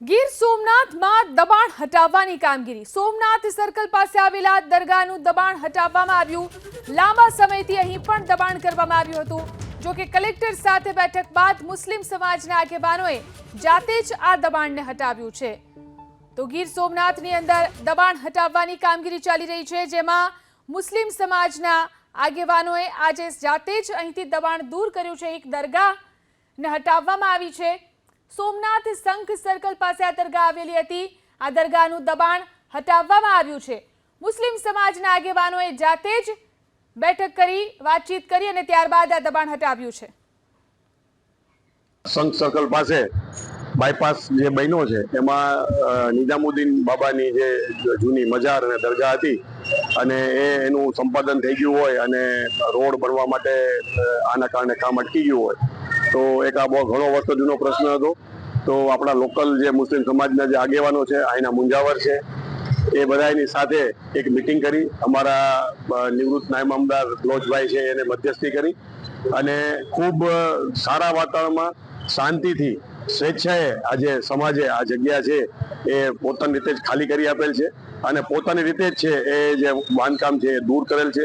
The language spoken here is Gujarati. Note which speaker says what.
Speaker 1: ગીર સોમનાથમાં દબાણ હટાવવાની કામગીરી સોમનાથ સર્કલ પાસે આવેલા દરગાહનું દબાણ હટાવવામાં આવ્યું। લાંબા સમયથી અહીં પણ દબાણ કરવામાં આવ્યું હતું। જો કે કલેક્ટર સાથે બેઠક બાદ મુસ્લિમ સમાજના આગેવાનોએ જાતે જ આ દબાણને હટાવ્યું છે। તો ગીર સોમનાથની અંદર દબાણ હટાવવાની કામગીરી ચાલી રહી છે, જેમાં મુસ્લિમ સમાજના આગેવાનોએ આજે જાતે જ અહીંથી દબાણ દૂર કર્યું છે। એક દરગાહને હટાવવામાં આવી છે। સોમનાથ સંઘ સર્કલ પાસે આ દરગાહ આવેલી હતી। આ દરગાહનું દબાણ હટાવવામાં આવ્યું છે। મુસ્લિમ સમાજના આગેવાનોએ જાતે જ બેઠક કરી વાતચીત કરી અને ત્યારબાદ આ દબાણ હટાવ્યું છે।
Speaker 2: સંઘ સર્કલ પાસે બાયપાસ જે બન્યો છે એમાં નિઝામુદ્દીન બાબાની જે જૂની મજાર અને દરગાહ હતી અને એનું સંપાદન થઈ ગયું હોય અને રોડ બનવા માટે આના કારણે કામ અટકી ગયું હોય તો એક આ બહુ ઘણો વર્ષો જૂનો પ્રશ્ન હતો। તો આપણા લોકલ જે મુસ્લિમ સમાજના જે આગેવાનો છે, અહીંના મુંજાવર છે, એ બધાની સાથે એક મિટિંગ કરી। અમારા નિવૃત્ત નાયબ મામલતદાર લોચભાઈ છે એને મધ્યસ્થી કરી અને ખૂબ સારા વાતાવરણમાં શાંતિથી સ્વેચ્છાએ આજે સમાજે આ જગ્યા છે એ પોતાની રીતે જ ખાલી કરી આપેલ છે અને પોતાની રીતે જ છે એ જે બાંધકામ છે એ દૂર કરેલ છે।